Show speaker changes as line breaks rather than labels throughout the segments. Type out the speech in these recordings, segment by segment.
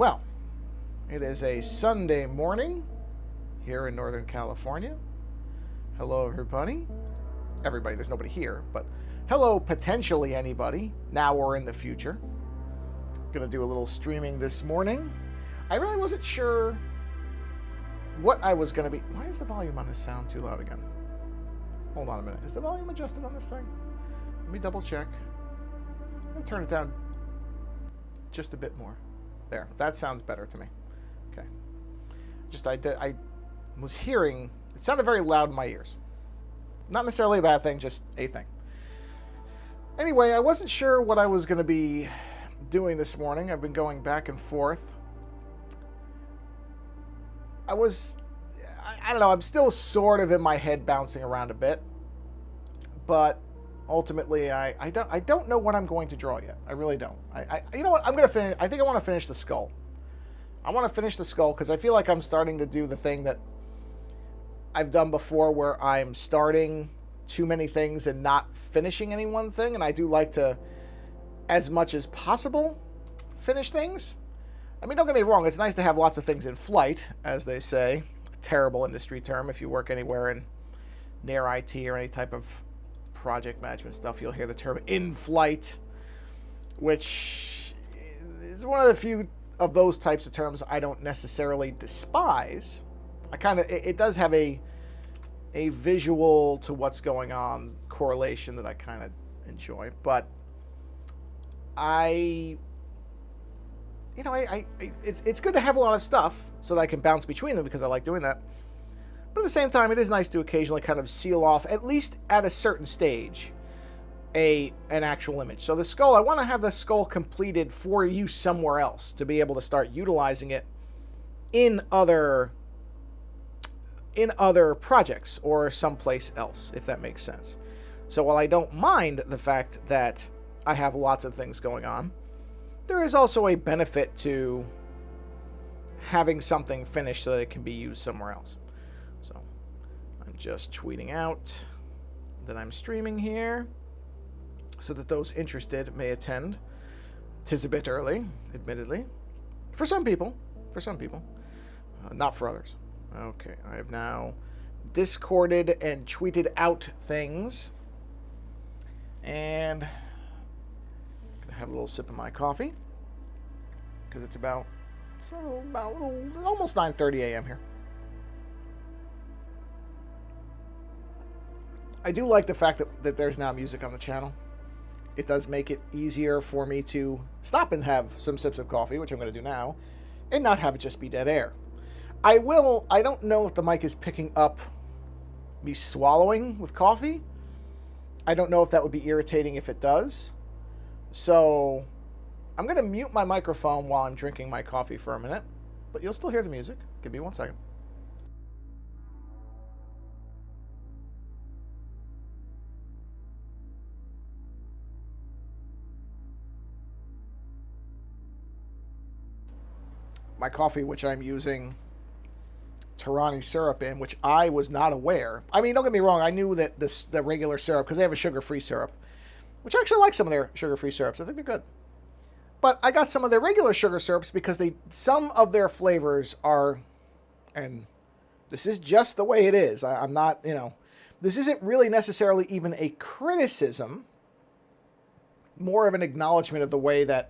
Well, it is a Sunday morning here in Northern California. Hello, everybody. Everybody, there's nobody here, but hello, potentially anybody, now or in the future. Gonna do a little streaming this morning. I really wasn't sure what I was gonna be. Why is the volume on this sound too loud again? Hold on a minute. Is the volume adjusted on this thing? Let me double check. I'm gonna turn it down just a bit more. There, that sounds better to me. Okay. I was hearing, it sounded very loud in my ears. Not necessarily a bad thing, just a thing. Anyway, I wasn't sure what I was going to be doing this morning. I've been going back and forth. I don't know, I'm still sort of in my head bouncing around a bit. But ultimately, I don't know what I'm going to draw yet. I really don't. You know what? I'm going to finish. I think I want to finish the skull. I want to finish the skull because I feel like I'm starting to do the thing that I've done before where I'm starting too many things and not finishing any one thing. And I do like to, as much as possible, finish things. I mean, don't get me wrong. It's nice to have lots of things in flight, as they say. A terrible industry term. If you work anywhere in near IT or any type of project management stuff, you'll hear the term in flight, which is one of the few of those types of terms I don't necessarily despise. It does have a visual to what's going on correlation that I kind of enjoy, but it's good to have a lot of stuff so that I can bounce between them because I like doing that. But at the same time, it is nice to occasionally kind of seal off, at least at a certain stage, an actual image. So the skull, I want to have the skull completed for use somewhere else to be able to start utilizing it in other projects or someplace else, if that makes sense. So while I don't mind the fact that I have lots of things going on, there is also a benefit to having something finished so that it can be used somewhere else. So I'm just tweeting out that I'm streaming here so that those interested may attend. 'Tis a bit early, admittedly. For some people. Not for others. Okay, I have now discorded and tweeted out things. And I'm gonna have a little sip of my coffee because it's about almost 9:30 a.m. here. I do like the fact that there's now music on the channel. It does make it easier for me to stop and have some sips of coffee, which I'm going to do now, and not have it just be dead air. I don't know if the mic is picking up me swallowing with coffee. I don't know if that would be irritating if it does. So I'm going to mute my microphone while I'm drinking my coffee for a minute, but you'll still hear the music. Give me 1 second. My coffee, which I'm using Tarani syrup in, which I was not aware. I mean, don't get me wrong. I knew that the regular syrup, because they have a sugar-free syrup, which I actually like some of their sugar-free syrups. I think they're good. But I got some of their regular sugar syrups because some of their flavors are, and this is just the way it is. I'm not, this isn't really necessarily even a criticism, more of an acknowledgement of the way that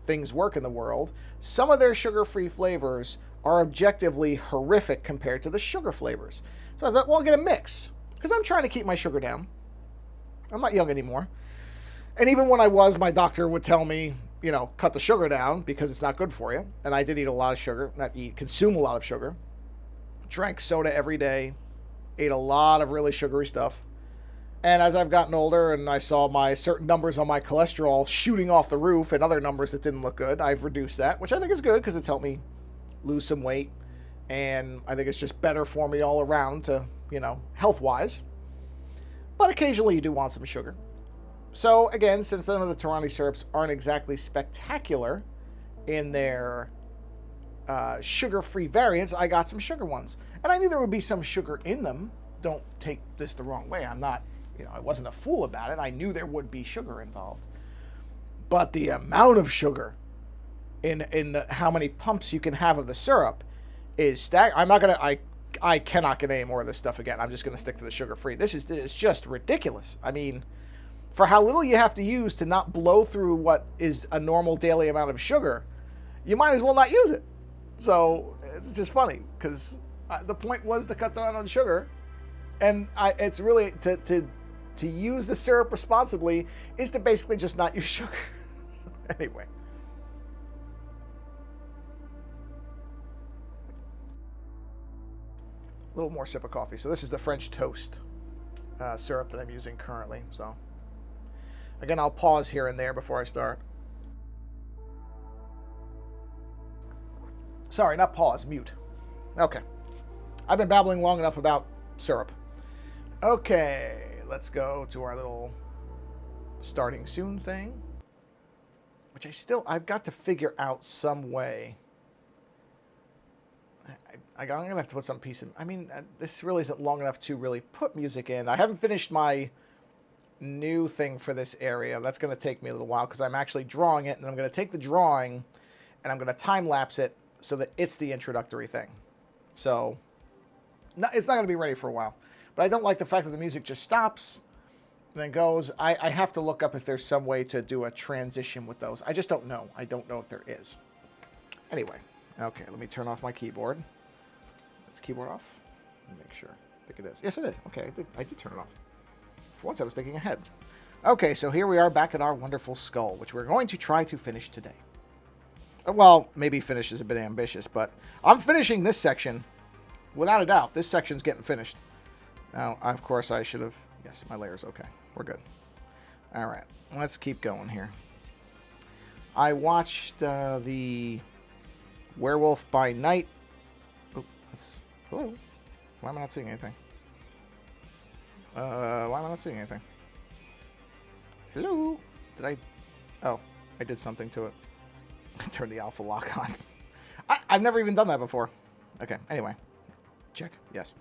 things work in the world. Some of their sugar-free flavors are objectively horrific compared to the sugar flavors. So I thought, well, I'll get a mix because I'm trying to keep my sugar down. I'm not young anymore. And even when I was, my doctor would tell me, cut the sugar down because it's not good for you. And I did eat a lot of sugar, consume a lot of sugar. Drank soda every day, ate a lot of really sugary stuff. And as I've gotten older and I saw my certain numbers on my cholesterol shooting off the roof and other numbers that didn't look good, I've reduced that, which I think is good because it's helped me lose some weight. And I think it's just better for me all around to, health-wise. But occasionally you do want some sugar. So again, since some of the Tarani syrups aren't exactly spectacular in their sugar-free variants, I got some sugar ones. And I knew there would be some sugar in them. Don't take this the wrong way. I'm not, I wasn't a fool about it. I knew there would be sugar involved. But the amount of sugar in the how many pumps you can have of the syrup is I'm not gonna I cannot get any more of this stuff again. I'm just gonna stick to the sugar free. This is just ridiculous. I mean, for how little you have to use to not blow through what is a normal daily amount of sugar, you might as well not use it. So it's just funny because the point was to cut down on sugar, and it's really to use the syrup responsibly is to basically just not use sugar. So anyway. A little more sip of coffee. So this is the French toast syrup that I'm using currently. So again, I'll pause here and there before I start. Sorry, not pause, mute. Okay. I've been babbling long enough about syrup. Okay, let's go to our little starting soon thing, which I've got to figure out some way. I'm going to have to put some piece in. I mean, this really isn't long enough to really put music in. I haven't finished my new thing for this area. That's going to take me a little while because I'm actually drawing it, and I'm going to take the drawing and I'm going to time lapse it so that it's the introductory thing. So it's not going to be ready for a while. But I don't like the fact that the music just stops and then goes. I have to look up if there's some way to do a transition with those. I just don't know. I don't know if there is. Anyway, okay, let me turn off my keyboard. Is the keyboard off? Let me make sure. I think it is. Yes, it is. Okay, I did turn it off. For once, I was thinking ahead. Okay, so here we are back at our wonderful skull, which we're going to try to finish today. Well, maybe finish is a bit ambitious, but I'm finishing this section. Without a doubt, this section's getting finished. Now, of course, I should have... Yes, my layer's okay. We're good. All right, let's keep going here. I watched the Werewolf by Night. Oh, that's... Hello? Why am I not seeing anything? Why am I not seeing anything? Hello? Did I... Oh, I did something to it. I turned the alpha lock on. I've never even done that before. Okay, anyway. Check. Yes.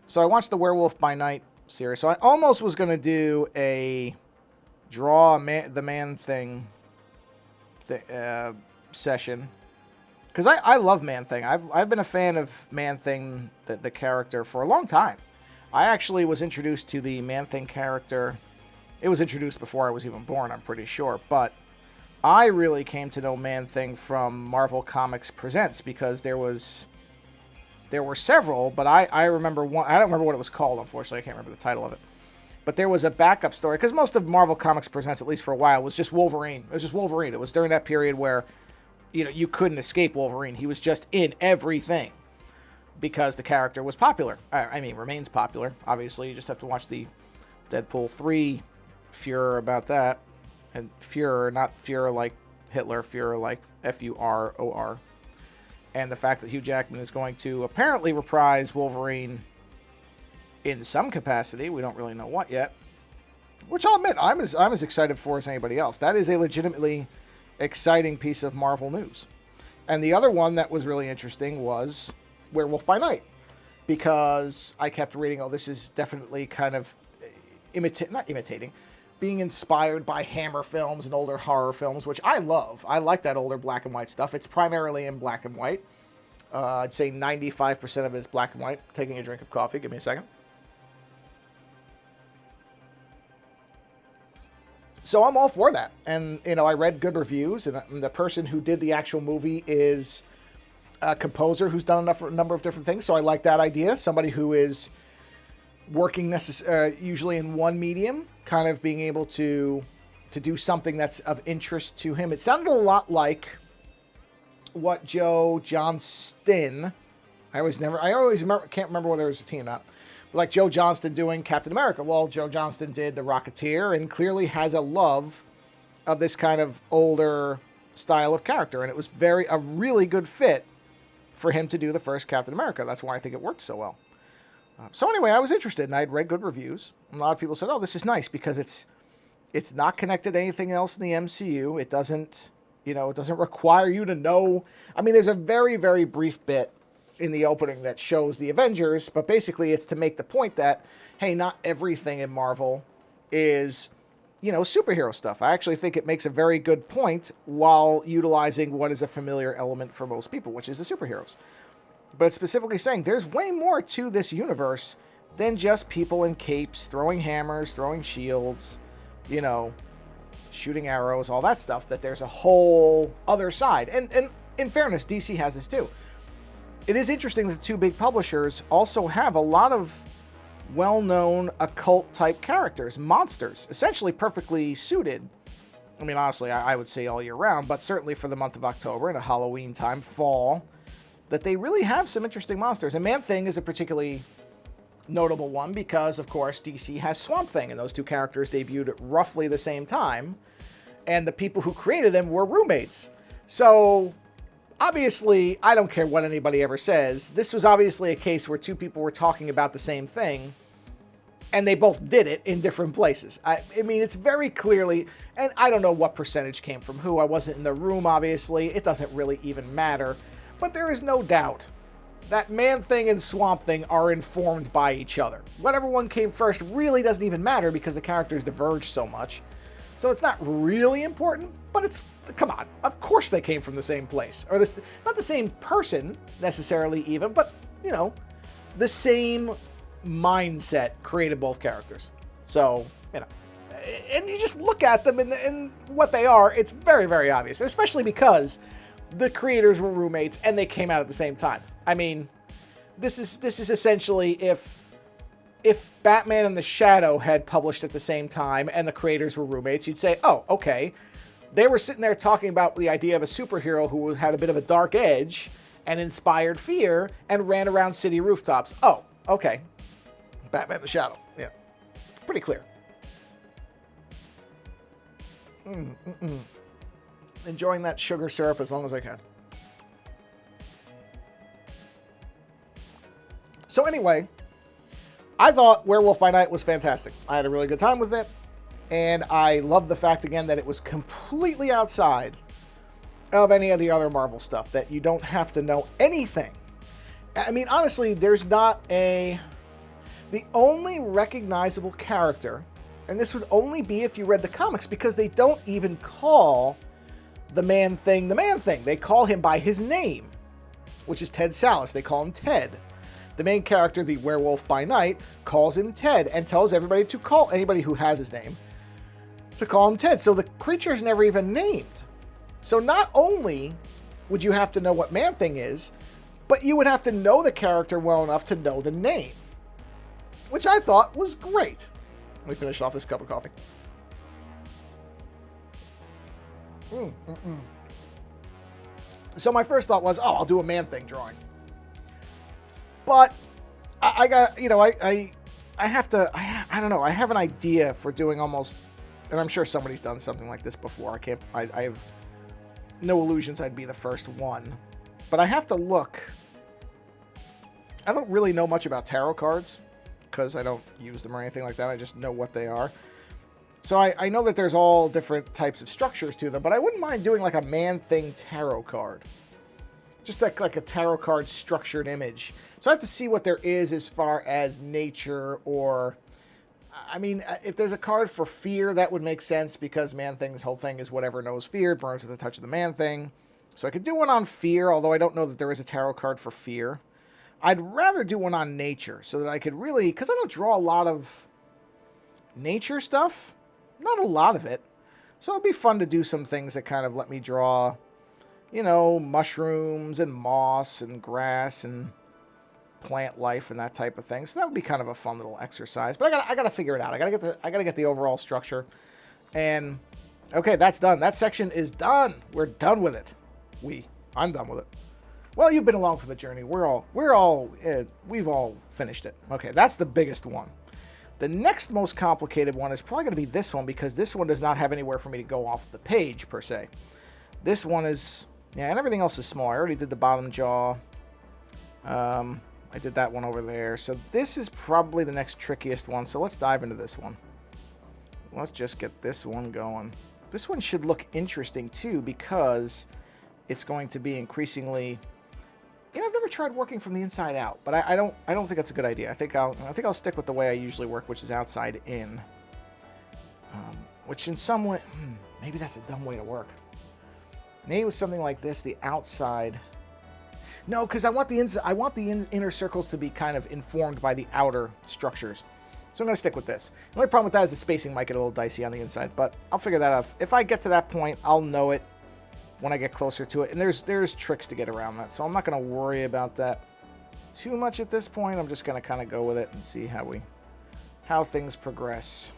So I watched the Werewolf by Night series. So I almost was going to do a draw the man thing session. Because I love Man Thing. I've been a fan of Man Thing, the character, for a long time. I actually was introduced to the Man Thing character. It was introduced before I was even born, I'm pretty sure. But I really came to know Man Thing from Marvel Comics Presents because there were several, but I remember one. I don't remember what it was called, unfortunately. I can't remember the title of it. But there was a backup story, because most of Marvel Comics Presents, at least for a while, was just Wolverine. It was just Wolverine. It was during that period where, you couldn't escape Wolverine. He was just in everything because the character was popular. I mean, remains popular. Obviously, you just have to watch the Deadpool 3 furor about that. And furor, not furor like Hitler, furor like F-U-R-O-R. And the fact that Hugh Jackman is going to apparently reprise Wolverine in some capacity. We don't really know what yet. Which I'll admit, I'm as excited for as anybody else. That is a legitimately exciting piece of Marvel news. And the other one that was really interesting was Werewolf by Night. Because I kept reading, this is definitely kind of being inspired by Hammer films and older horror films, which I love. I like that older black and white stuff. It's primarily in black and white. I'd say 95% of it is black and white. Taking a drink of coffee. Give me a second. So I'm all for that. And, I read good reviews, and the person who did the actual movie is a composer who's done a number of different things. So I like that idea. Somebody who is working usually in one medium, kind of being able to do something that's of interest to him. It sounded a lot like what Joe Johnston, can't remember whether it was a team or not, but like Joe Johnston doing Captain America. Well, Joe Johnston did The Rocketeer and clearly has a love of this kind of older style of character, and it was a really good fit for him to do the first Captain America. That's why I think it worked so well. So anyway, I was interested, and I'd read good reviews. A lot of people said, this is nice, because it's not connected to anything else in the MCU. It doesn't require you to know. I mean, there's a very, very brief bit in the opening that shows the Avengers, but basically it's to make the point that, hey, not everything in Marvel is superhero stuff. I actually think it makes a very good point while utilizing what is a familiar element for most people, which is the superheroes. But it's specifically saying there's way more to this universe than just people in capes, throwing hammers, throwing shields, you know, shooting arrows, all that stuff, that there's a whole other side. And in fairness, DC has this too. It is interesting that the two big publishers also have a lot of well-known occult-type characters, monsters, essentially perfectly suited. I mean, honestly, I would say all year round, but certainly for the month of October and a Halloween time, fall, that they really have some interesting monsters. And Man-Thing is a particularly notable one because, of course, DC has Swamp Thing, and those two characters debuted at roughly the same time, and the people who created them were roommates. So, obviously, I don't care what anybody ever says, this was obviously a case where two people were talking about the same thing, and they both did it in different places. I mean, it's very clearly, and I don't know what percentage came from who. I wasn't in the room, obviously. It doesn't really even matter. But there is no doubt that Man-Thing and Swamp Thing are informed by each other. Whatever one came first really doesn't even matter because the characters diverge so much. So it's not really important, but it's, come on, of course they came from the same place. Or this, not the same person, necessarily even, but, the same mindset created both characters. So, and you just look at them and what they are, it's very, very obvious, especially because the creators were roommates and they came out at the same time. I mean, this is essentially if Batman and the Shadow had published at the same time and the creators were roommates, you'd say, oh, okay. They were sitting there talking about the idea of a superhero who had a bit of a dark edge and inspired fear and ran around city rooftops. Oh, okay. Batman and the Shadow. Yeah. Pretty clear. Enjoying that sugar syrup as long as I can. So anyway, I thought Werewolf by Night was fantastic. I had a really good time with it, and I love the fact, again, that it was completely outside of any of the other Marvel stuff, that you don't have to know anything. I mean, honestly, there's not a... The only recognizable character, and this would only be if you read the comics, because they don't even call the Man-Thing the Man-Thing. They call him by his name, which is Ted Sallis. They call him Ted. The main character, the Werewolf by Night, calls him Ted and tells everybody to call anybody who has his name to call him Ted. So the creature is never even named. So not only would you have to know what Man-Thing is, but you would have to know the character well enough to know the name, which I thought was great. Let me finish off this cup of coffee. So my first thought was, I'll do a Man-Thing drawing. But I got, I have to, I don't know, I have an idea for doing almost, and I'm sure somebody's done something like this before. I have no illusions I'd be the first one. But I have to look. I don't really know much about tarot cards because I don't use them or anything like that. I just know what they are. So I know that there's all different types of structures to them, but I wouldn't mind doing like a Man-Thing tarot card. Just like a tarot card structured image. So I have to see what there is as far as nature or... I mean, if there's a card for fear, that would make sense because Man-Thing's whole thing is whatever knows fear, burns at the touch of the Man-Thing. So I could do one on fear, although I don't know that there is a tarot card for fear. I'd rather do one on nature so that I could really... Because I don't draw a lot of nature stuff. Not a lot of it. So it'd be fun to do some things that kind of let me draw... mushrooms and moss and grass and plant life and that type of thing. So that would be kind of a fun little exercise. But I gotta figure it out. I gotta get the overall structure. And okay, that's done. That section is done. We're done with it. I'm done with it. Well, you've been along for the journey. We've all finished it. Okay, that's the biggest one. The next most complicated one is probably going to be this one because this one does not have anywhere for me to go off the page per se. This one is... Yeah, and everything else is small. I already did the bottom jaw. I did that one over there. So this is probably the next trickiest one. So let's dive into this one. Let's just get this one going. This one should look interesting too because it's going to be increasingly... I've never tried working from the inside out, but I don't think that's a good idea. I think I'll stick with the way I usually work, which is outside in. which in some way, maybe that's a dumb way to work. Maybe with something like this, the outside. No, because I want the inner circles to be kind of informed by the outer structures. So I'm going to stick with this. The only problem with that is the spacing might get a little dicey on the inside, but I'll figure that out. If I get to that point, I'll know it when I get closer to it. And there's tricks to get around that, so I'm not going to worry about that too much at this point. I'm just going to kind of go with it and see how things progress.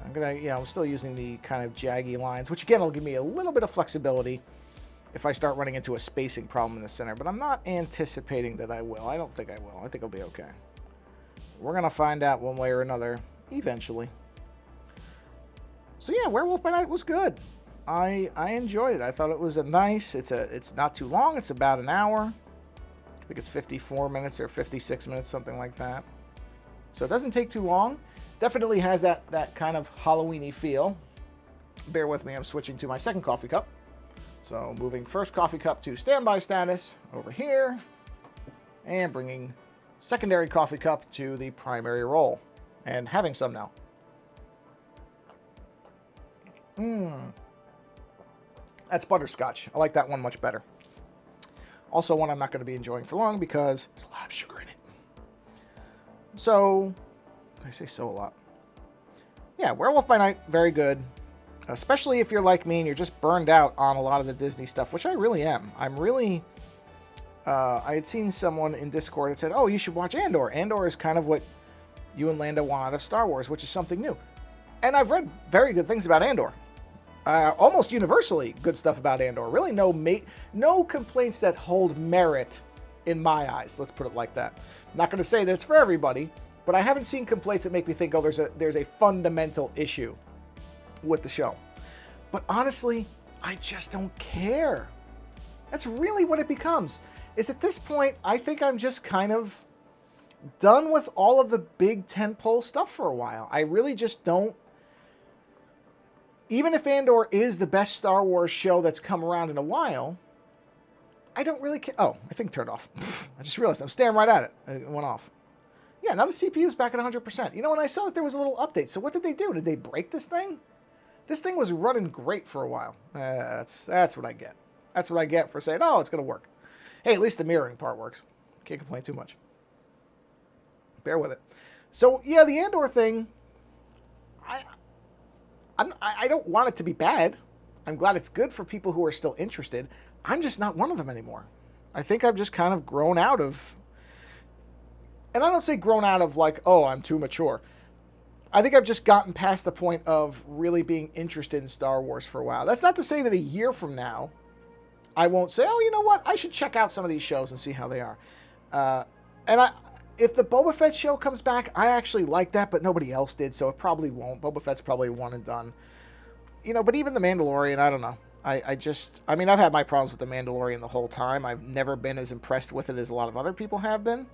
I'm going to, I'm still using the kind of jaggy lines, which again will give me a little bit of flexibility if I start running into a spacing problem in the center, but I'm not anticipating that I will. I don't think I will. I think I'll be okay. We're going to find out one way or another eventually. So yeah, Werewolf by Night was good. I enjoyed it. I thought it was it's not too long. It's about an hour. I think it's 54 minutes or 56 minutes, something like that. So it doesn't take too long. Definitely has that kind of Halloween-y feel. Bear with me, I'm switching to my second coffee cup. So moving first coffee cup to standby status over here, and bringing secondary coffee cup to the primary roll, and having some now. That's butterscotch. I like that one much better. Also one I'm not going to be enjoying for long because there's a lot of sugar in it. So, I say so a lot. Yeah, Werewolf by Night, very good. Especially if you're like me and you're just burned out on a lot of the Disney stuff, which I really am. I'm really... I had seen someone in Discord that said, oh, you should watch Andor. Andor is kind of what you and Lando want out of Star Wars, which is something new. And I've read very good things about Andor. Almost universally good stuff about Andor. Really no complaints that hold merit in my eyes. Let's put it like that. I'm not going to say that it's for everybody, but I haven't seen complaints that make me think, oh, there's a fundamental issue with the show. But honestly, I just don't care. That's really what it becomes. Is at this point, I think I'm just kind of done with all of the big tentpole stuff for a while. I really just don't. Even if Andor is the best Star Wars show that's come around in a while, I don't really care. Oh, I think it turned off. I just realized I'm staring right at it. It went off. Yeah, now the CPU's back at 100%. You know, when I saw that there was a little update, so what did they do? Did they break this thing? This thing was running great for a while. That's what I get. That's what I get for saying, oh, it's going to work. Hey, at least the mirroring part works. Can't complain too much. Bear with it. So, yeah, the Andor thing, I don't want it to be bad. I'm glad it's good for people who are still interested. I'm just not one of them anymore. I think I've just kind of grown out of... And I don't say grown out of like, oh, I'm too mature. I think I've just gotten past the point of really being interested in Star Wars for a while. That's not to say that a year from now, I won't say, oh, you know what? I should check out some of these shows and see how they are. If the Boba Fett show comes back, I actually like that, but nobody else did, so it probably won't. Boba Fett's probably one and done. You know, but even The Mandalorian, I don't know. I've had my problems with The Mandalorian the whole time. I've never been as impressed with it as a lot of other people have been.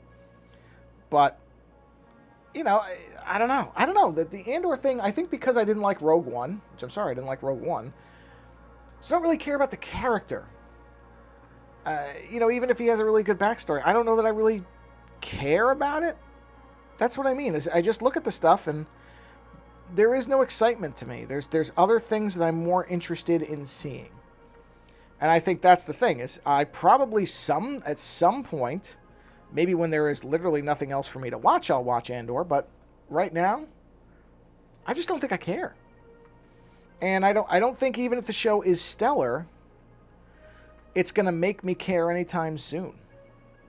But, you know, I don't know. I don't know. The Andor thing, I think because I didn't like Rogue One, which I'm sorry, I didn't like Rogue One, so I don't really care about the character. You know, even if he has a really good backstory, I don't know that I really care about it. That's what I mean. Is I just look at the stuff and there is no excitement to me. There's other things that I'm more interested in seeing. And I think that's the thing, is I probably at some point, maybe when there is literally nothing else for me to watch, I'll watch Andor, but right now, I just don't think I care. And I don't think even if the show is stellar, it's going to make me care anytime soon.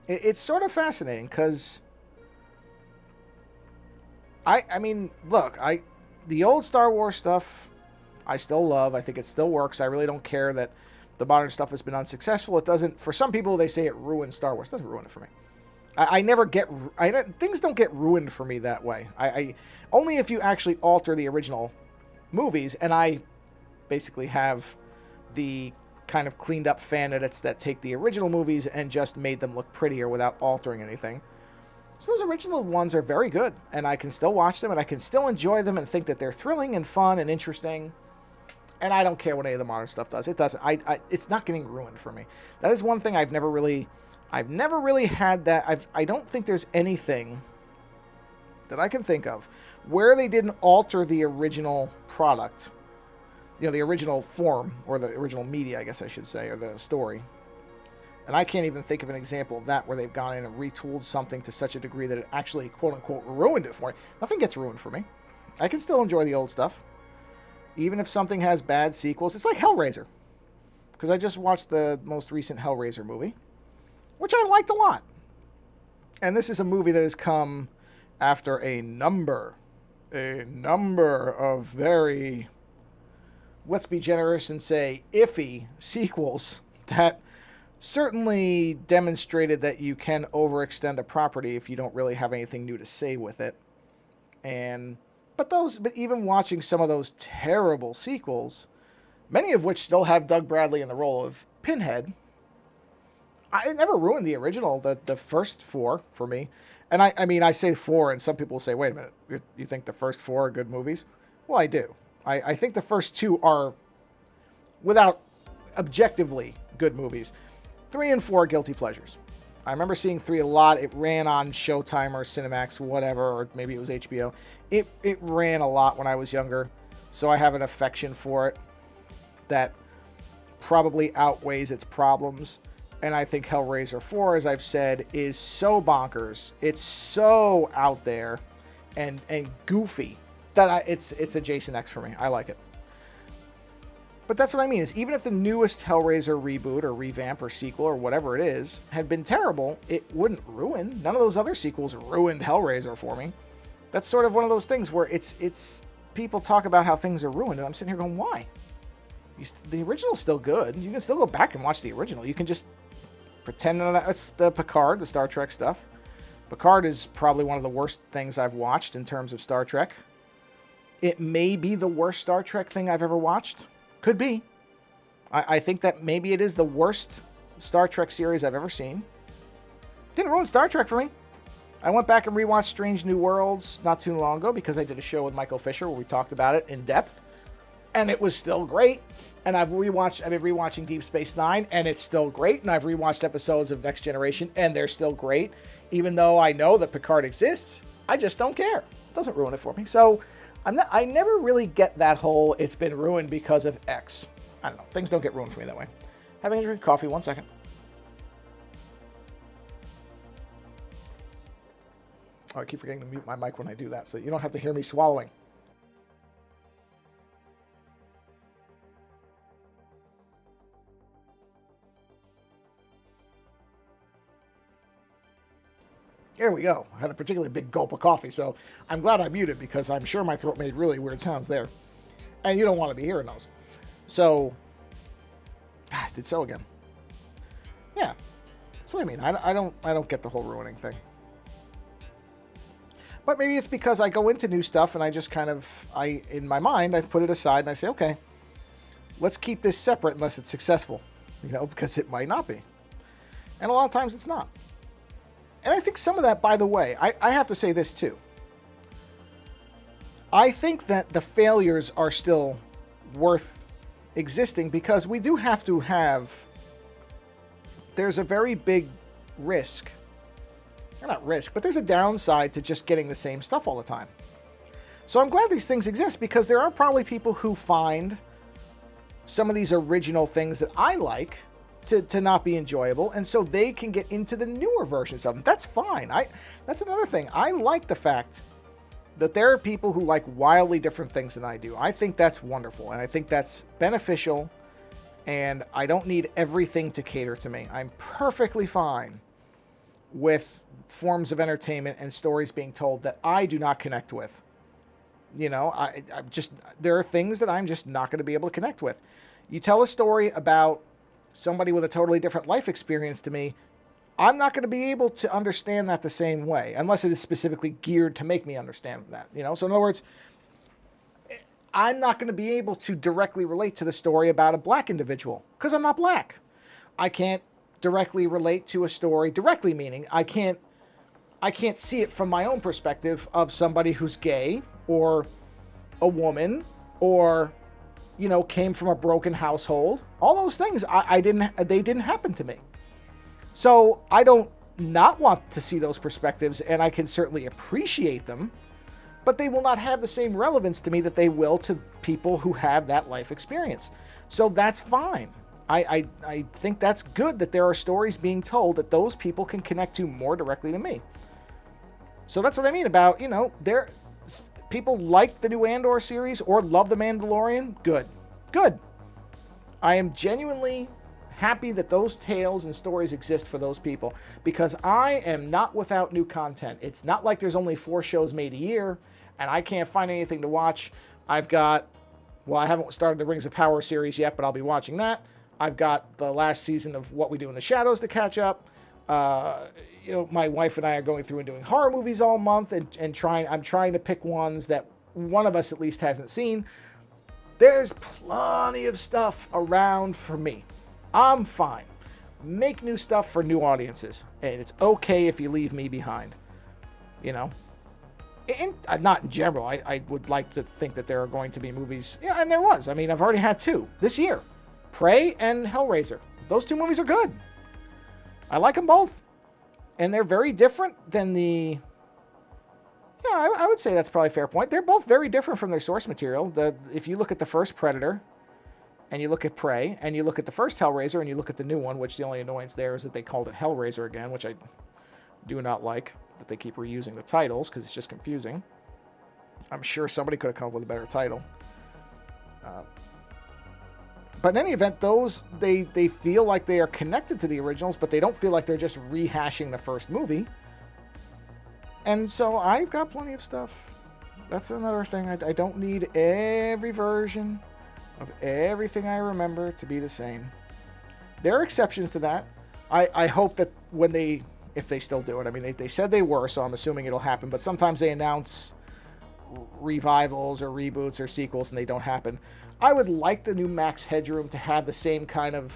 It's sort of fascinating because I mean, look, the old Star Wars stuff, I still love. I think it still works. I really don't care that the modern stuff has been unsuccessful. It doesn't, for some people, they say it ruined Star Wars. It doesn't ruin it for me. Things don't get ruined for me that way. Only if you actually alter the original movies, and I basically have the kind of cleaned up fan edits that take the original movies and just made them look prettier without altering anything. So those original ones are very good, and I can still watch them, and I can still enjoy them and think that they're thrilling and fun and interesting. And I don't care what any of the modern stuff does. It doesn't. It's not getting ruined for me. That is one thing I've never really had that. I don't think there's anything that I can think of where they didn't alter the original product, the original form, or the original media, I guess I should say, or the story. And I can't even think of an example of that where they've gone in and retooled something to such a degree that it actually, quote unquote, ruined it for me. Nothing gets ruined for me. I can still enjoy the old stuff. Even if something has bad sequels. It's like Hellraiser. Because I just watched the most recent Hellraiser movie, which I liked a lot. And this is a movie that has come after a number of very, let's be generous and say, iffy sequels that certainly demonstrated that you can overextend a property if you don't really have anything new to say with it. But even watching some of those terrible sequels, many of which still have Doug Bradley in the role of Pinhead, it never ruined the original, the first four for me. And I mean, I say four, and some people say, wait a minute, you think the first four are good movies? Well, I do. I think the first two are, without objectively, good movies. 3 and 4 guilty pleasures. I remember seeing 3 a lot. It ran on Showtime or Cinemax, whatever, or maybe it was HBO. It ran a lot when I was younger, so I have an affection for it that probably outweighs its problems. And I think Hellraiser 4, as I've said, is so bonkers. It's so out there and goofy that it's a Jason X for me. I like it. But that's what I mean, is even if the newest Hellraiser reboot or revamp or sequel or whatever it is had been terrible, it wouldn't ruin. None of those other sequels ruined Hellraiser for me. That's sort of one of those things where it's people talk about how things are ruined, and I'm sitting here going, why? The original's still good. You can still go back and watch the original. You can just pretend that's the Picard, the Star Trek stuff. Picard is probably one of the worst things I've watched in terms of Star Trek. It may be the worst Star Trek thing I've ever watched. Could be. I think that maybe it is the worst Star Trek series I've ever seen. Didn't ruin Star Trek for me. I went back and rewatched Strange New Worlds not too long ago because I did a show with Michael Fisher where we talked about it in depth. And it was still great. And I've been rewatching Deep Space Nine, and it's still great. And I've rewatched episodes of Next Generation, and they're still great. Even though I know that Picard exists, I just don't care. It doesn't ruin it for me. So I never really get that whole, it's been ruined because of X. I don't know. Things don't get ruined for me that way. Having a drink of coffee, 1 second. Oh, I keep forgetting to mute my mic when I do that, so you don't have to hear me swallowing. There we go. I had a particularly big gulp of coffee, so I'm glad I muted because I'm sure my throat made really weird sounds there. And you don't want to be hearing those. So, I did so again. Yeah, that's what I mean. I don't get the whole ruining thing. But maybe it's because I go into new stuff and I just kind of, in my mind, I put it aside and I say, okay, let's keep this separate unless it's successful, because it might not be. And a lot of times it's not. And I think some of that, by the way, I have to say this too. I think that the failures are still worth existing because we do have to have, there's a very big risk. Or not risk, but there's a downside to just getting the same stuff all the time. So I'm glad these things exist because there are probably people who find some of these original things that I like to not be enjoyable, and so they can get into the newer versions of them. That's fine. That's another thing. I like the fact that there are people who like wildly different things than I do. I think that's wonderful, and I think that's beneficial, and I don't need everything to cater to me. I'm perfectly fine with forms of entertainment and stories being told that I do not connect with. There are things that I'm just not going to be able to connect with. You tell a story about somebody with a totally different life experience to me, I'm not going to be able to understand that the same way, unless it is specifically geared to make me understand that, So in other words, I'm not going to be able to directly relate to the story about a black individual, because I'm not black. I can't directly relate to a story, directly meaning I can't see it from my own perspective of somebody who's gay, or a woman, or came from a broken household. All those things, they didn't happen to me. So I don't not want to see those perspectives, and I can certainly appreciate them, but they will not have the same relevance to me that they will to people who have that life experience. So that's fine. I think that's good that there are stories being told that those people can connect to more directly than me. So that's what I mean about, people like the new Andor series or love The Mandalorian. Good. I am genuinely happy that those tales and stories exist for those people, because I am not without new content. It's not like there's only 4 shows made a year and I can't find anything to watch. I haven't started the Rings of Power series yet, but I'll be watching that. I've got the last season of What We Do in the Shadows to catch up. My wife and I are going through and doing horror movies all month and I'm trying to pick ones that one of us at least hasn't seen. There's plenty of stuff around for me. I'm fine. Make new stuff for new audiences. And it's okay if you leave me behind. And not in general. I would like to think that there are going to be movies. Yeah, and there was. I mean, I've already had 2 this year. Prey and Hellraiser. Those 2 movies are good. I like them both. And they're very different than the... Yeah, I would say that's probably a fair point. They're both very different from their source material. If you look at the first Predator, and you look at Prey, and you look at the first Hellraiser, and you look at the new one, which the only annoyance there is that they called it Hellraiser again, which I do not like, that they keep reusing the titles, because it's just confusing. I'm sure somebody could have come up with a better title. But in any event, those, they feel like they are connected to the originals, but they don't feel like they're just rehashing the first movie. And so I've got plenty of stuff. That's another thing. I don't need every version of everything I remember to be the same. There are exceptions to that. I hope that if they still do it. I mean, they said they were, so I'm assuming it'll happen. But sometimes they announce revivals or reboots or sequels and they don't happen. I would like the new Max Headroom to have the same kind of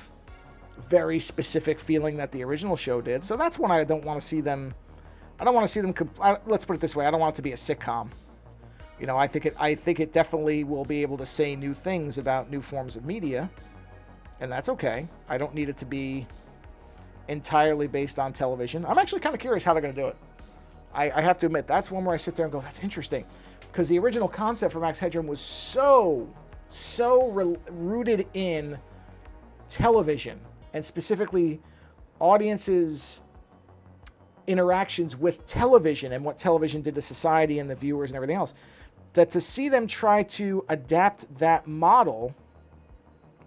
very specific feeling that the original show did. So that's when I don't want to see them. I don't want to see them. Let's put it this way: I don't want it to be a sitcom. I think it definitely will be able to say new things about new forms of media, and that's okay. I don't need it to be entirely based on television. I'm actually kind of curious how they're going to do it. I have to admit, that's one where I sit there and go, that's interesting, because the original concept for Max Headroom was so rooted in television, and specifically audiences' interactions with television and what television did to society and the viewers and everything else, that to see them try to adapt that model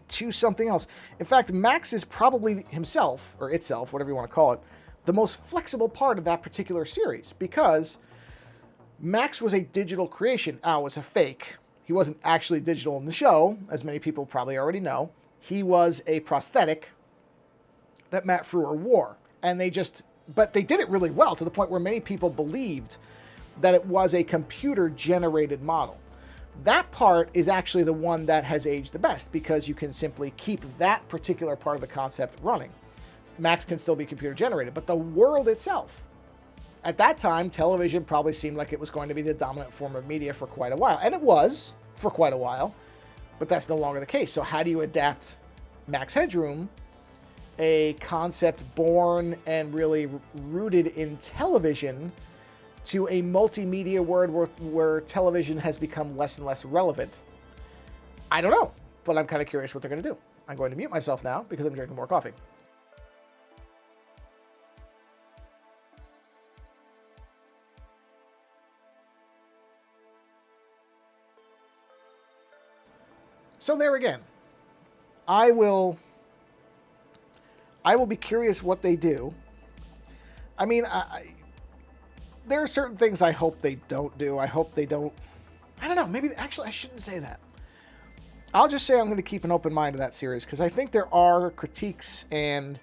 to something else. In fact, Max is probably himself, or itself, whatever you want to call it, the most flexible part of that particular series, because Max was a digital creation. It was a fake. He wasn't actually digital in the show, as many people probably already know. He was a prosthetic that Matt Frewer wore. But they did it really well, to the point where many people believed that it was a computer-generated model. That part is actually the one that has aged the best, because you can simply keep that particular part of the concept running. Max can still be computer-generated, but the world itself, at that time, television probably seemed like it was going to be the dominant form of media for quite a while. And it was for quite a while, but that's no longer the case. So how do you adapt Max Headroom, a concept born and really rooted in television, to a multimedia world where television has become less and less relevant? I don't know, but I'm kind of curious what they're going to do. I'm going to mute myself now because I'm drinking more coffee. So there again, I will be curious what they do. I mean, there are certain things I hope they don't do. I hope they don't. I don't know. Maybe actually I shouldn't say that. I'll just say I'm going to keep an open mind to that series, because I think there are critiques and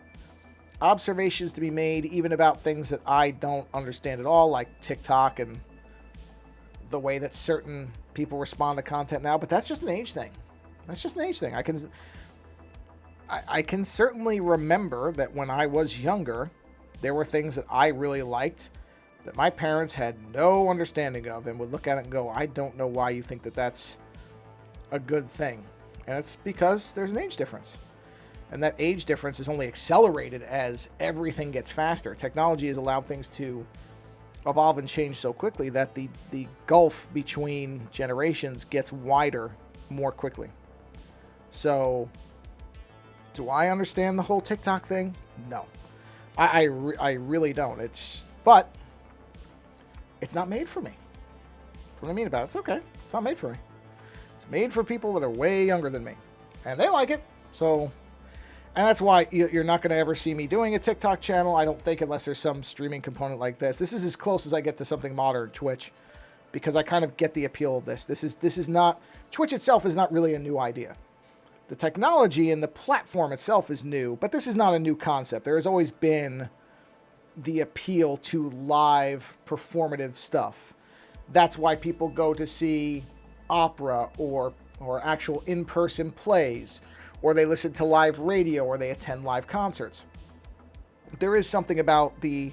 observations to be made even about things that I don't understand at all, like TikTok and the way that certain people respond to content now. But that's just an age thing. That's just an age thing. I can certainly remember that when I was younger, there were things that I really liked that my parents had no understanding of and would look at it and go, I don't know why you think that that's a good thing. And it's because there's an age difference. And that age difference is only accelerated as everything gets faster. Technology has allowed things to evolve and change so quickly that the gulf between generations gets wider more quickly. So, do I understand the whole TikTok thing? No, I really don't. But it's not made for me. That's what I mean about it. It's okay. It's not made for me. It's made for people that are way younger than me, and they like it. So, and that's why you're not going to ever see me doing a TikTok channel, I don't think, unless there's some streaming component like this. This is as close as I get to something modern, Twitch, because I kind of get the appeal of this. This is not, Twitch itself is not really a new idea. The technology and the platform itself is new, but this is not a new concept. There has always been the appeal to live performative stuff. That's why people go to see opera or actual in-person plays, or they listen to live radio, or they attend live concerts. There is something about the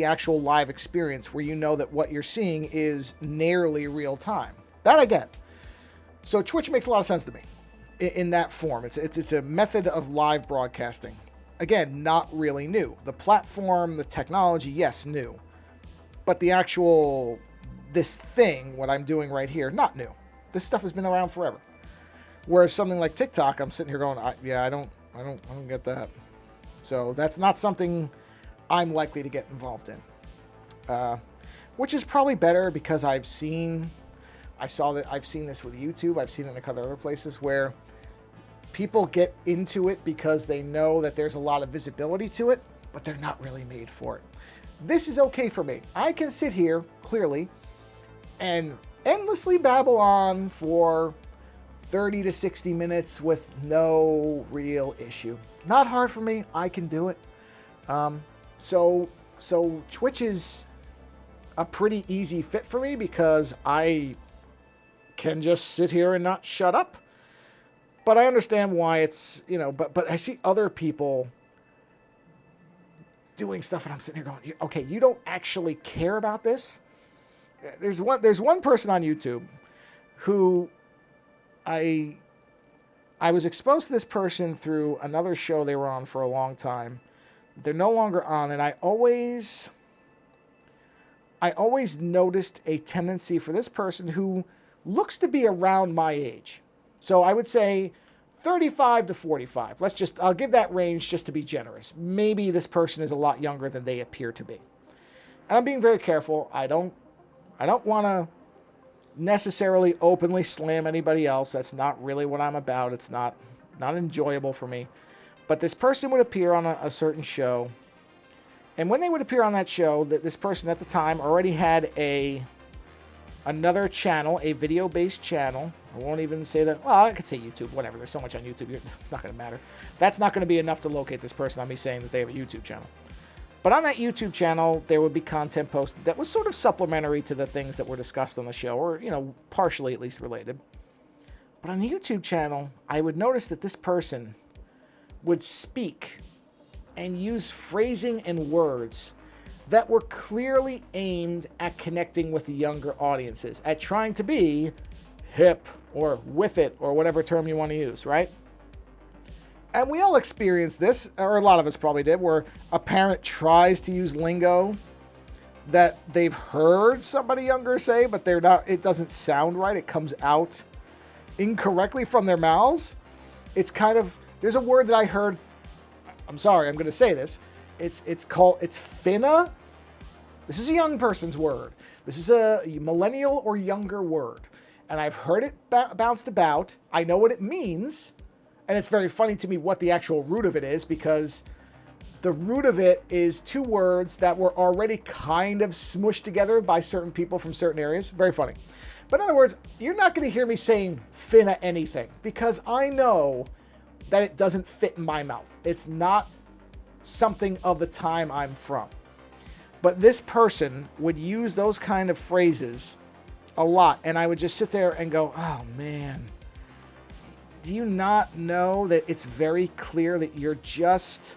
actual live experience where you know that what you're seeing is nearly real time. That I get. So Twitch makes a lot of sense to me in that form. It's a method of live broadcasting. Again, not really new. The platform, the technology, yes, new. But the actual, this thing, what I'm doing right here, not new. This stuff has been around forever. Whereas something like TikTok, I'm sitting here going, I don't get that. So that's not something I'm likely to get involved in. Which is probably better, because I've seen this with YouTube. I've seen it in a couple other places where people get into it because they know that there's a lot of visibility to it, but they're not really made for it. This is okay for me. I can sit here, clearly, and endlessly babble on for 30 to 60 minutes with no real issue. Not hard for me. I can do it. So Twitch is a pretty easy fit for me, because I can just sit here and not shut up. But I understand why it's, but I see other people doing stuff, and I'm sitting here going, okay, you don't actually care about this? There's one person on YouTube who I was exposed to this person through another show they were on for a long time. They're no longer on, and I always noticed a tendency for this person who looks to be around my age. So I would say 35 to 45. I'll give that range just to be generous. Maybe this person is a lot younger than they appear to be. And I'm being very careful. I don't want to necessarily openly slam anybody else. That's not really what I'm about. It's not enjoyable for me. But this person would appear on a certain show. And when they would appear on that show, this person at the time already had another channel, a video-based channel. I won't even say that. Well, I could say YouTube, whatever. There's so much on YouTube. It's not going to matter. That's not going to be enough to locate this person on me saying that they have a YouTube channel. But on that YouTube channel, there would be content posted that was sort of supplementary to the things that were discussed on the show, or, partially at least related. But on the YouTube channel, I would notice that this person would speak and use phrasing and words that were clearly aimed at connecting with the younger audiences, at trying to be hip or with it, or whatever term you want to use, right? And we all experienced this, or a lot of us probably did, where a parent tries to use lingo that they've heard somebody younger say, but it doesn't sound right. It comes out incorrectly from their mouths. It's there's a word that I heard. I'm sorry, I'm going to say this. It's finna. This is a young person's word. This is a millennial or younger word. And I've heard it bounced about. I know what it means. And it's very funny to me what the actual root of it is, because the root of it is two words that were already kind of smushed together by certain people from certain areas. Very funny. But in other words, you're not going to hear me saying finna anything, because I know that it doesn't fit in my mouth. It's not something of the time I'm from. But this person would use those kind of phrases a lot, and I would just sit there and go, oh man, do you not know that it's very clear that you're just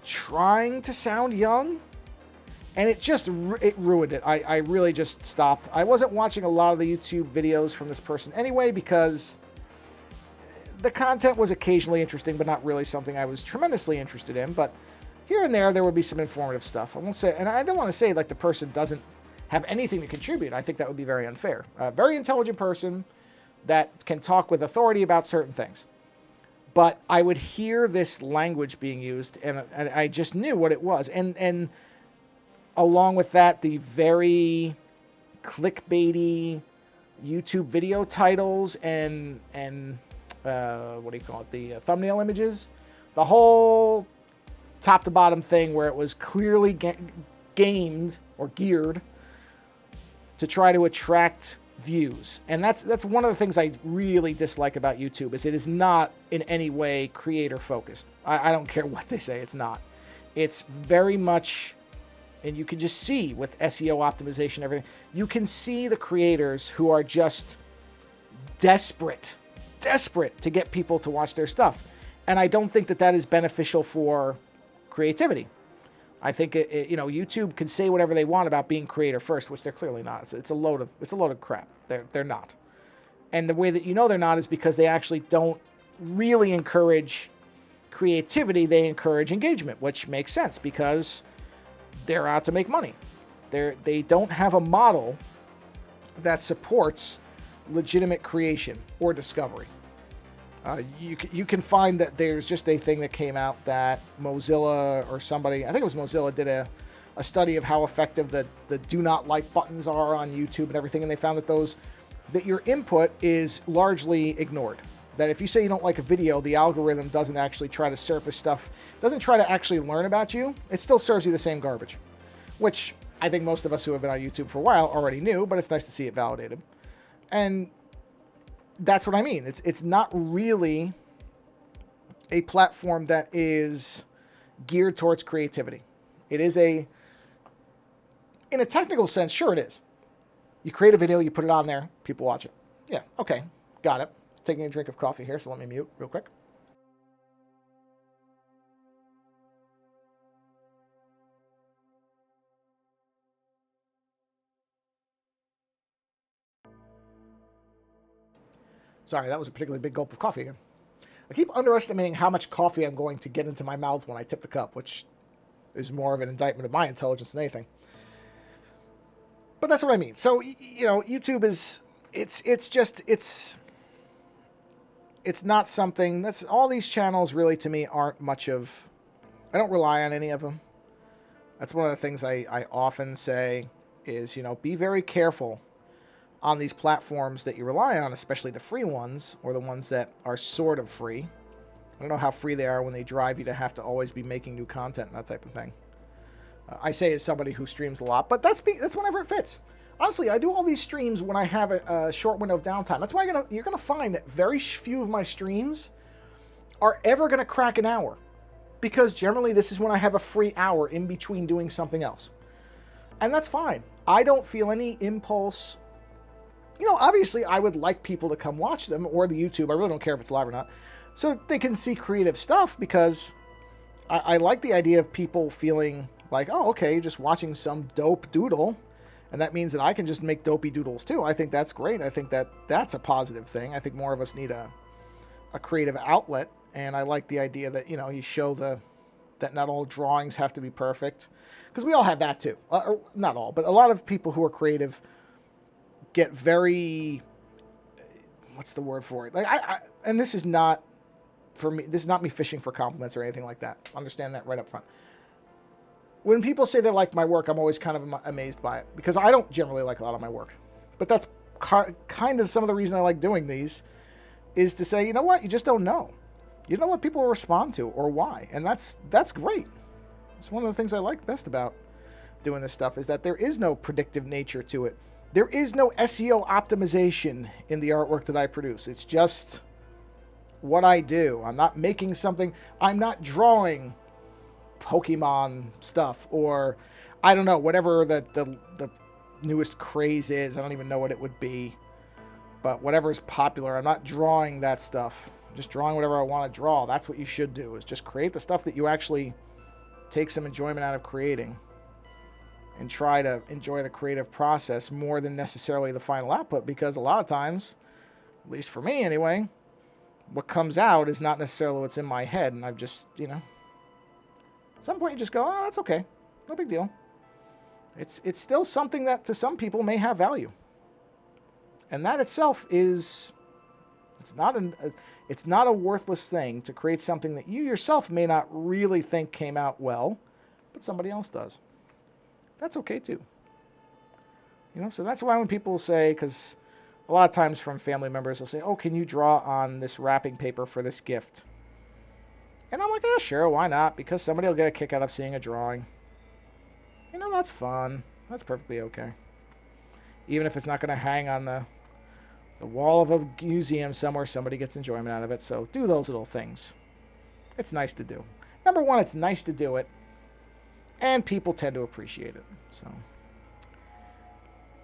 trying to sound young? And it ruined it. I really just stopped. I wasn't watching a lot of the YouTube videos from this person anyway, because the content was occasionally interesting, but not really something I was tremendously interested in. But here and there would be some informative stuff. I won't say, and I don't want to say like the person doesn't have anything to contribute. I think that would be very unfair. A very intelligent person that can talk with authority about certain things. But I would hear this language being used, and I just knew what it was. And along with that, the very clickbaity YouTube video titles and what do you call it? The thumbnail images, the whole top to bottom thing where it was clearly gamed or geared to try to attract views. And that's one of the things I really dislike about YouTube is it is not in any way creator focused. I don't care what they say, it's not. It's very much, and you can just see with SEO optimization, everything, you can see the creators who are just desperate to get people to watch their stuff. And I don't think that is beneficial for creativity. I think YouTube can say whatever they want about being creator first, which they're clearly not. It's a load of crap. They're not. And the way that you know they're not is because they actually don't really encourage creativity. They encourage engagement, which makes sense because they're out to make money. They don't have a model that supports legitimate creation or discovery. You can find that there's just a thing that came out that Mozilla or somebody, I think it was Mozilla, did a study of how effective the do not like buttons are on YouTube and everything, and they found that your input is largely ignored. That if you say you don't like a video, the algorithm doesn't actually try to surface stuff, doesn't try to actually learn about you. It still serves you the same garbage, which I think most of us who have been on YouTube for a while already knew, but it's nice to see it validated. And that's what I mean. It's not really a platform that is geared towards creativity. It is in a technical sense, sure it is. You create a video, you put it on there, people watch it. Yeah, okay, got it. Taking a drink of coffee here, so let me mute real quick. Sorry, that was a particularly big gulp of coffee again. I keep underestimating how much coffee I'm going to get into my mouth when I tip the cup, which is more of an indictment of my intelligence than anything. But that's what I mean. So, YouTube is, it's not something, that's, all these channels really to me aren't much of, I don't rely on any of them. That's one of the things I often say is, be very careful on these platforms that you rely on, especially the free ones, or the ones that are sort of free. I don't know how free they are when they drive you to have to always be making new content and that type of thing. I say as somebody who streams a lot, but that's whenever it fits. Honestly, I do all these streams when I have a short window of downtime. That's why you're gonna find that very few of my streams are ever gonna crack an hour, because generally this is when I have a free hour in between doing something else, and that's fine. I don't feel any impulse. Obviously, I would like people to come watch them, or the YouTube. I really don't care if it's live or not, so they can see creative stuff, because I like the idea of people feeling like, oh, okay, you're just watching some dope doodle, and that means that I can just make dopey doodles too. I think that's great. I think that's a positive thing. I think more of us need a creative outlet, and I like the idea that, you show that not all drawings have to be perfect, because we all have that too. Not all, but a lot of people who are creative get very, what's the word for it? Like and this is not for me. This is not me fishing for compliments or anything like that. Understand that right up front. When people say they like my work, I'm always kind of amazed by it, because I don't generally like a lot of my work. But that's kind of some of the reason I like doing these, is to say, you know what, you just don't know. You don't know what people will respond to or why, and that's great. It's one of the things I like best about doing this stuff, is that there is no predictive nature to it. There is no SEO optimization in the artwork that I produce. It's just what I do. I'm not making something. I'm not drawing Pokemon stuff, or I don't know, whatever the newest craze is. I don't even know what it would be. But whatever is popular, I'm not drawing that stuff. I'm just drawing whatever I want to draw. That's what you should do, is just create the stuff that you actually take some enjoyment out of creating, and try to enjoy the creative process more than necessarily the final output, because a lot of times, at least for me anyway, what comes out is not necessarily what's in my head, and I've just, some point you just go, oh, that's okay. No big deal. It's still something that to some people may have value. And that itself is, it's not a worthless thing to create something that you yourself may not really think came out well, but somebody else does. That's okay too. So that's why when people say, because a lot of times from family members, they'll say, oh, can you draw on this wrapping paper for this gift? And I'm like, yeah, sure, why not? Because somebody will get a kick out of seeing a drawing. That's fun. That's perfectly okay. Even if it's not going to hang on the wall of a museum somewhere, somebody gets enjoyment out of it. So do those little things. It's nice to do. Number one, it's nice to do it. And people tend to appreciate it. So,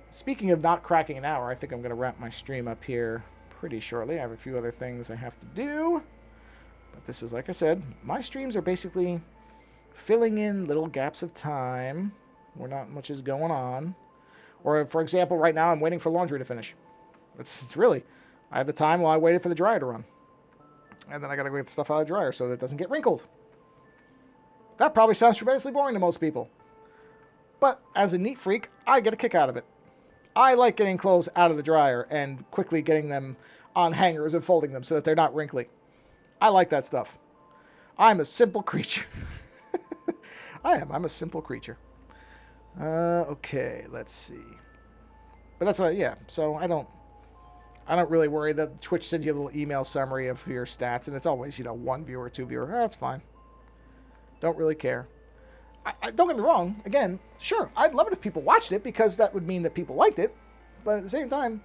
speaking of not cracking an hour, I think I'm going to wrap my stream up here pretty shortly. I have a few other things I have to do. But this is, like I said, my streams are basically filling in little gaps of time where not much is going on. Or, for example, right now I'm waiting for laundry to finish. It's really, I have the time while I waited for the dryer to run. And then I got to get the stuff out of the dryer so that it doesn't get wrinkled. That probably sounds tremendously boring to most people. But as a neat freak, I get a kick out of it. I like getting clothes out of the dryer and quickly getting them on hangers and folding them so that they're not wrinkly. I like that stuff. I'm a simple creature. I'm a simple creature. Okay, let's see. But that's what, yeah. So I don't really worry that Twitch sends you a little email summary of your stats, and it's always, 1 viewer, 2 viewer. That's fine. Don't really care. Don't get me wrong. Again, sure, I'd love it if people watched it because that would mean that people liked it. But at the same time,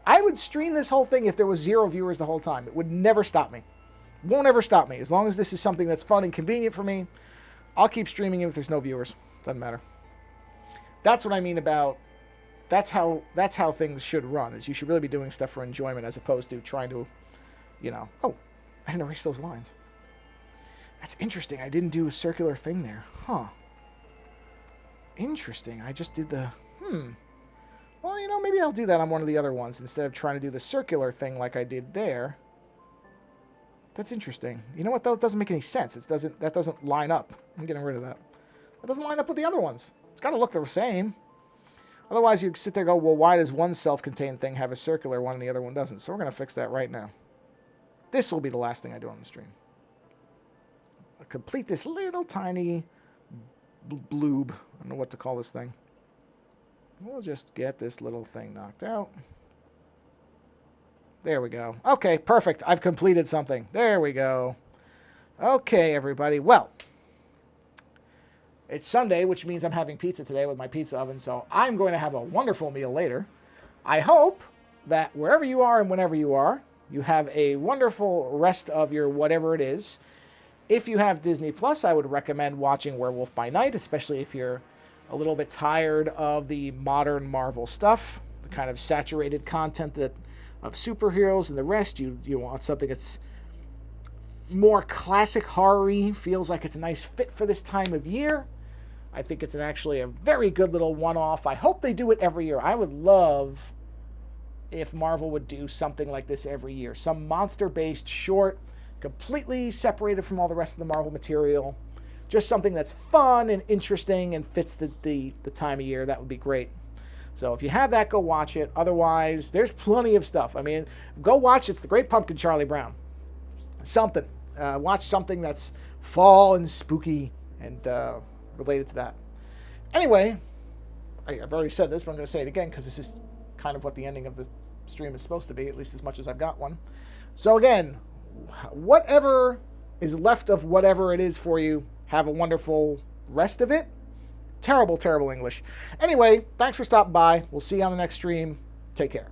I would stream this whole thing if there was 0 viewers the whole time. It would never stop me. Won't ever stop me. As long as this is something that's fun and convenient for me, I'll keep streaming it if there's no viewers. Doesn't matter. That's what I mean about, that's how things should run, is you should really be doing stuff for enjoyment as opposed to trying to, oh, I didn't erase those lines. That's interesting. I didn't do a circular thing there. Huh. Interesting. I just did the, Well, maybe I'll do that on one of the other ones instead of trying to do the circular thing like I did there. That's interesting. You know what, though? It doesn't make any sense. That doesn't line up. I'm getting rid of that. That doesn't line up with the other ones. It's got to look the same. Otherwise, you sit there and go, well, why does one self-contained thing have a circular one and the other one doesn't? So we're going to fix that right now. This will be the last thing I do on the stream. I'll complete this little tiny bloob. I don't know what to call this thing. We'll just get this little thing knocked out. There we go. Okay, perfect. I've completed something. There we go. Okay, everybody. Well, it's Sunday, which means I'm having pizza today with my pizza oven, so I'm going to have a wonderful meal later. I hope that wherever you are and whenever you are, you have a wonderful rest of your whatever it is. If you have Disney Plus, I would recommend watching Werewolf by Night, especially if you're a little bit tired of the modern Marvel stuff, the kind of saturated content of superheroes and the rest. You want something that's more classic horror-y, feels like it's a nice fit for this time of year. I think it's actually a very good little one-off. I hope they do it every year. I would love if Marvel would do something like this every year. Some monster-based short, completely separated from all the rest of the Marvel material. Just something that's fun and interesting and fits the time of year. That would be great. So if you have that, go watch it. Otherwise, there's plenty of stuff. I mean, go watch It's the Great Pumpkin, Charlie Brown. Something. Watch something that's fall and spooky and related to that. Anyway, I've already said this, but I'm going to say it again because this is kind of what the ending of the stream is supposed to be, at least as much as I've got one. So again, whatever is left of whatever it is for you, have a wonderful rest of it. Terrible, terrible English. Anyway, thanks for stopping by. We'll see you on the next stream. Take care.